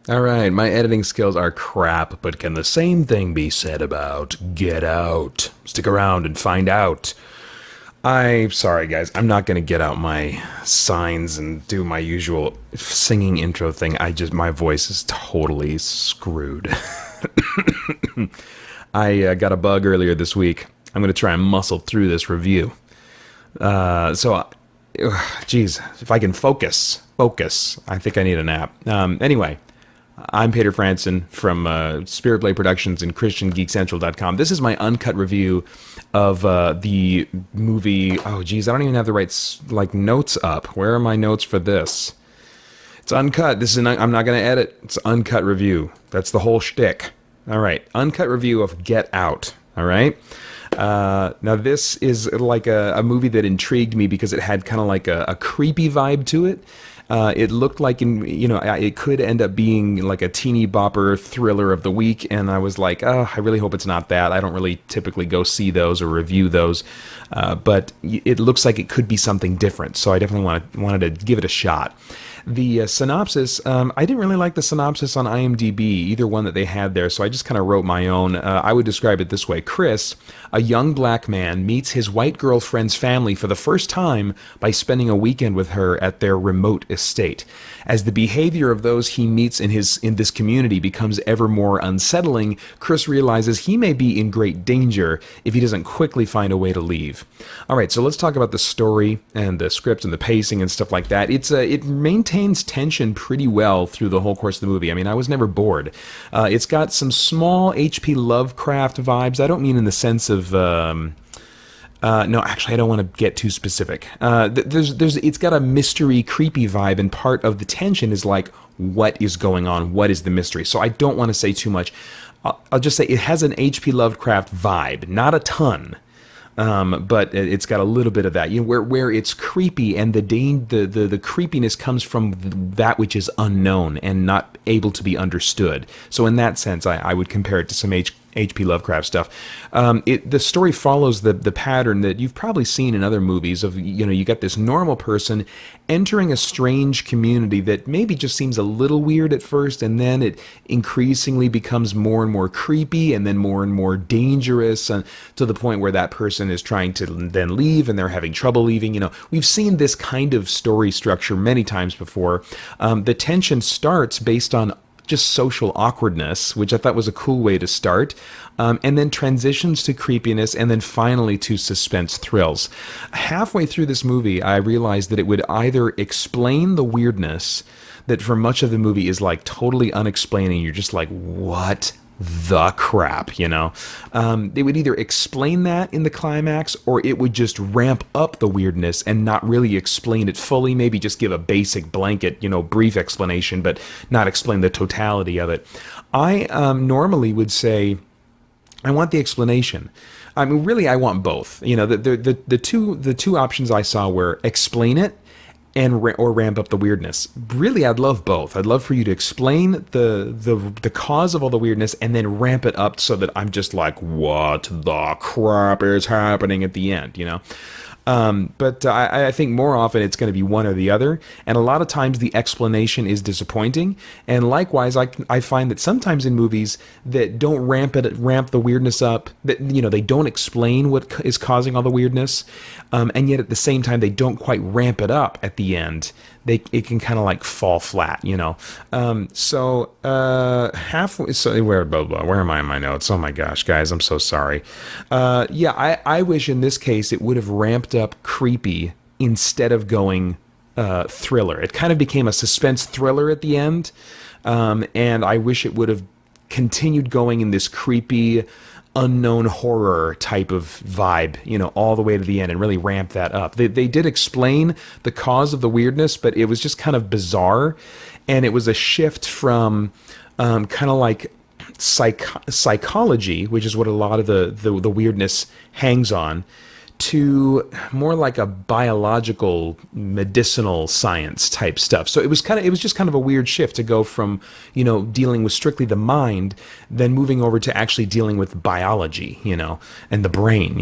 Alright, my editing skills are crap, but can the same thing be said about Get Out? Stick around and find out. Sorry guys, I'm not gonna get out my signs and do my usual singing intro thing. My voice is totally screwed. I got a bug earlier this week. I'm gonna try and muscle through this review. Geez, if I can focus. I think I need a nap. Anyway. I'm Peter Franson from Spirit Blade Productions and christiangeekcentral.com. This is my uncut review of the movie. Oh, geez, I don't even have the right notes up. Where are my notes for this? It's uncut. I'm not going to edit. It's uncut review. That's the whole shtick. All right, uncut review of Get Out. All right. Now this is like a movie that intrigued me because it had kind of like a creepy vibe to it. It looked like, it could end up being like a teeny bopper thriller of the week, and I was like, oh, I really hope it's not that. I don't really typically go see those or review those, but it looks like it could be something different, so I definitely wanted to give it a shot. The synopsis, I didn't really like the synopsis on IMDb, either one that they had there, so I just kind of wrote my own. I would describe it this way. Chris, a young black man, meets his white girlfriend's family for the first time by spending a weekend with her at their remote estate. As the behavior of those he meets in this community becomes ever more unsettling, Chris realizes he may be in great danger if he doesn't quickly find a way to leave. All right, so let's talk about the story and the script and the pacing and stuff like that. It maintains tension pretty well through the whole course of the movie. I mean, I was never bored. It's got some small H.P. Lovecraft vibes. I don't mean in the sense of... no, actually, I don't want to get too specific. It's got a mystery, creepy vibe, and part of the tension is like, what is going on? What is the mystery? So I don't want to say too much. I'll just say it has an H.P. Lovecraft vibe, not a ton. But it's got a little bit of that, where it's creepy, and the creepiness comes from that which is unknown and not able to be understood. So in that sense, I would compare it to some H.P. Lovecraft stuff. The story follows the pattern that you've probably seen in other movies of, you got this normal person entering a strange community that maybe just seems a little weird at first, and then it increasingly becomes more and more creepy and then more and more dangerous, and to the point where that person is trying to then leave and they're having trouble leaving. We've seen this kind of story structure many times before. The tension starts based on just social awkwardness, which I thought was a cool way to start, and then transitions to creepiness, and then finally to suspense thrills. Halfway through this movie, I realized that it would either explain the weirdness that for much of the movie is like totally unexplaining. You're just like, what the crap, They would either explain that in the climax, or it would just ramp up the weirdness and not really explain it fully, maybe just give a basic blanket, brief explanation, but not explain the totality of it. I normally would say, I want the explanation. I mean, really, I want both. The two options I saw were explain it or ramp up the weirdness. Really, I'd love both. I'd love for you to explain the cause of all the weirdness and then ramp it up so that I'm just like, what the crap is happening at the end, But I think more often it's going to be one or the other, and a lot of times the explanation is disappointing. And likewise, I find that sometimes in movies that don't ramp the weirdness up, that they don't explain what is causing all the weirdness, and yet at the same time they don't quite ramp it up at the end. It can kind of like fall flat, So halfway. So where am I in my notes? Oh my gosh, guys, I'm so sorry. I wish in this case it would have ramped up creepy instead of going thriller. It kind of became a suspense thriller at the end, and I wish it would have continued going in this creepy, unknown horror type of vibe, all the way to the end, and really ramp that up. They did explain the cause of the weirdness, but it was just kind of bizarre, and it was a shift from kind of like psychology, which is what a lot of the weirdness hangs on, to more like a biological, medicinal science type stuff. So it was just kind of a weird shift to go from, dealing with strictly the mind, then moving over to actually dealing with biology, and the brain,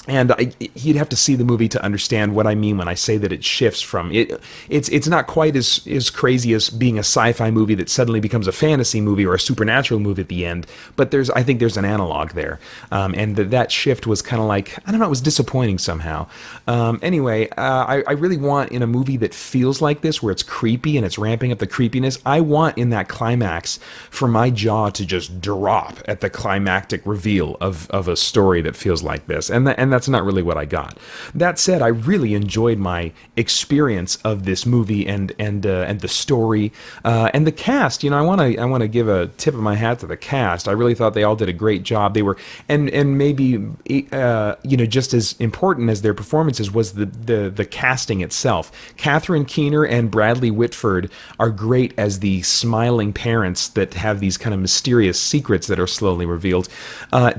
And you'd have to see the movie to understand what I mean when I say that it shifts from it. It's not quite as crazy as being a sci-fi movie that suddenly becomes a fantasy movie or a supernatural movie at the end. But I think there's an analog there, and that shift was kind of like, I don't know, it was disappointing somehow. Anyway, I really want in a movie that feels like this, where it's creepy and it's ramping up the creepiness. I want in that climax for my jaw to just drop at the climactic reveal of a story that feels like this, and that's not really what I got. That said, I really enjoyed my experience of this movie and the story and the cast. I want to give a tip of my hat to the cast. I really thought they all did a great job. They were and maybe just as important as their performances was the casting itself. Catherine Keener and Bradley Whitford are great as the smiling parents that have these kind of mysterious secrets that are slowly revealed.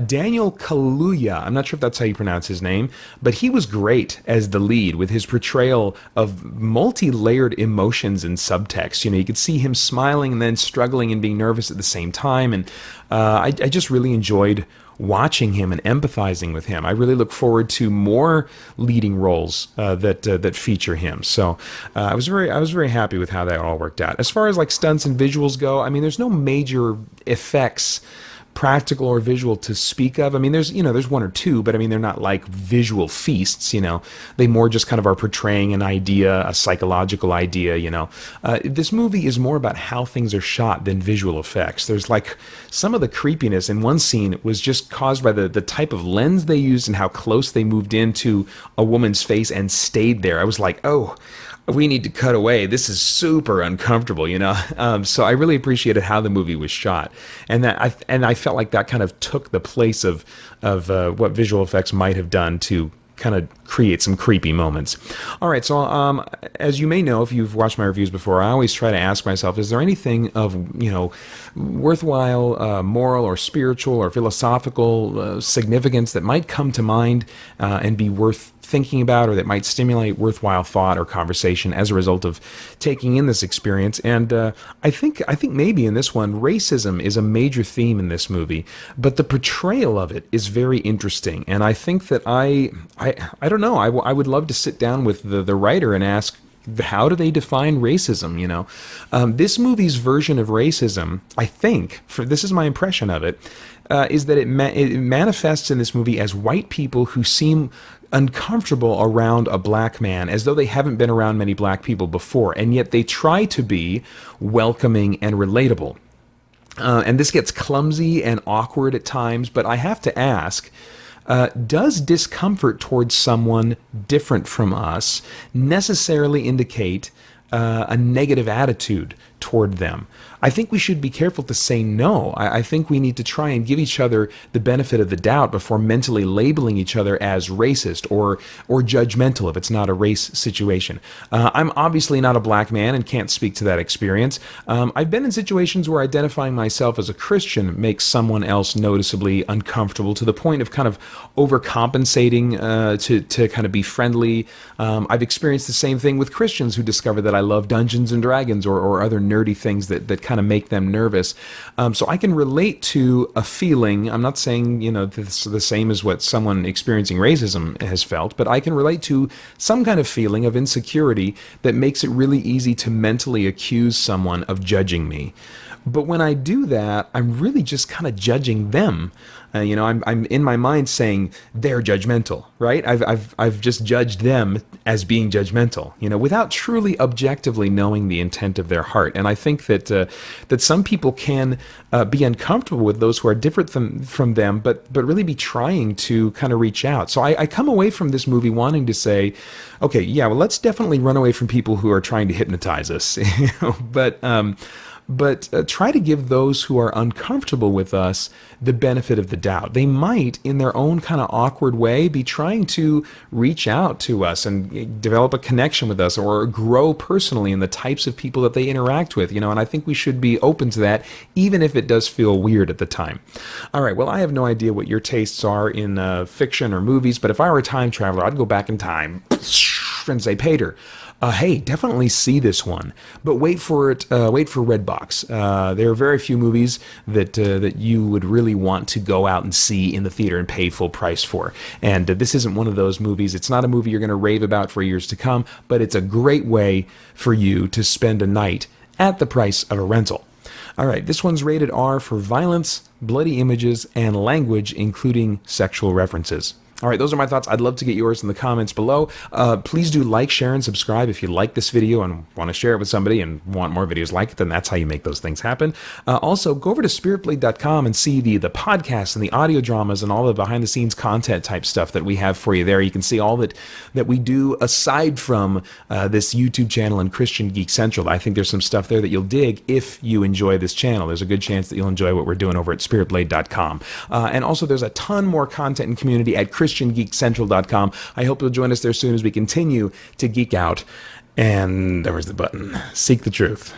Daniel Kaluuya, I'm not sure if that's how you pronounce his name, but he was great as the lead with his portrayal of multi-layered emotions and subtext. You could see him smiling and then struggling and being nervous at the same time, and I just really enjoyed watching him and empathizing with him. I really look forward to more leading roles that feature him. So I was very happy with how that all worked out. As far as like stunts and visuals go, I mean, there's no major effects, practical or visual, to speak of. I mean, there's one or two, but I mean, they're not like visual feasts. They more just kind of are portraying an idea, a psychological idea. This movie is more about how things are shot than visual effects. There's like some of the creepiness in one scene was just caused by the type of lens they used and how close they moved into a woman's face and stayed there. I was like, oh, we need to cut away. This is super uncomfortable, So I really appreciated how the movie was shot, and I felt like that kind of took the place of what visual effects might have done to kind of create some creepy moments. All right, so as you may know, if you've watched my reviews before, I always try to ask myself, is there anything of worthwhile moral or spiritual or philosophical significance that might come to mind and be worth thinking about, or that might stimulate worthwhile thought or conversation as a result of taking in this experience? And I think maybe in this one, racism is a major theme in this movie, but the portrayal of it is very interesting. And I think that I don't know, I would love to sit down with the writer and ask, how do they define racism? This movie's version of racism, I think, this is my impression of it, is that it manifests in this movie as white people who seem uncomfortable around a black man, as though they haven't been around many black people before, and yet they try to be welcoming and relatable. And this gets clumsy and awkward at times, but I have to ask, does discomfort towards someone different from us necessarily indicate a negative attitude toward them? I think we should be careful to say no. I think we need to try and give each other the benefit of the doubt before mentally labeling each other as racist or judgmental if it's not a race situation. I'm obviously not a black man and can't speak to that experience. I've been in situations where identifying myself as a Christian makes someone else noticeably uncomfortable, to the point of kind of overcompensating to kind of be friendly. I've experienced the same thing with Christians who discover that I love Dungeons and Dragons or other nerdy things that kind of make them nervous. So I can relate to a feeling. I'm not saying, this is the same as what someone experiencing racism has felt, but I can relate to some kind of feeling of insecurity that makes it really easy to mentally accuse someone of judging me. But when I do that, I'm really just kind of judging them. I'm in my mind saying they're judgmental, right? I've just judged them as being judgmental, without truly objectively knowing the intent of their heart. And I think that some people can be uncomfortable with those who are different from them, but really be trying to kind of reach out. So I come away from this movie wanting to say, okay, yeah, well, let's definitely run away from people who are trying to hypnotize us, but try to give those who are uncomfortable with us the benefit of the doubt. They might, in their own kind of awkward way, be trying to reach out to us and develop a connection with us or grow personally in the types of people that they interact with, and I think we should be open to that, even if it does feel weird at the time. All right, well, I have no idea what your tastes are in fiction or movies, but if I were a time traveler, I'd go back in time Sensei Pater. Hey, definitely see this one, but wait for it. Wait for Redbox. There are very few movies that you would really want to go out and see in the theater and pay full price for. And this isn't one of those movies. It's not a movie you're going to rave about for years to come, but it's a great way for you to spend a night at the price of a rental. All right, this one's rated R for violence, bloody images, and language, including sexual references. All right, those are my thoughts. I'd love to get yours in the comments below. Please do like, share, and subscribe if you like this video and want to share it with somebody and want more videos like it. Then that's how you make those things happen. Also, go over to spiritblade.com and see the podcasts and the audio dramas and all the behind-the-scenes content type stuff that we have for you there. You can see all that we do aside from this YouTube channel and Christian Geek Central. I think there's some stuff there that you'll dig if you enjoy this channel. There's a good chance that you'll enjoy what we're doing over at spiritblade.com. And also, there's a ton more content and community at christiangeekcentral.com. I hope you'll join us there soon as we continue to geek out. And there was the button. Seek the truth.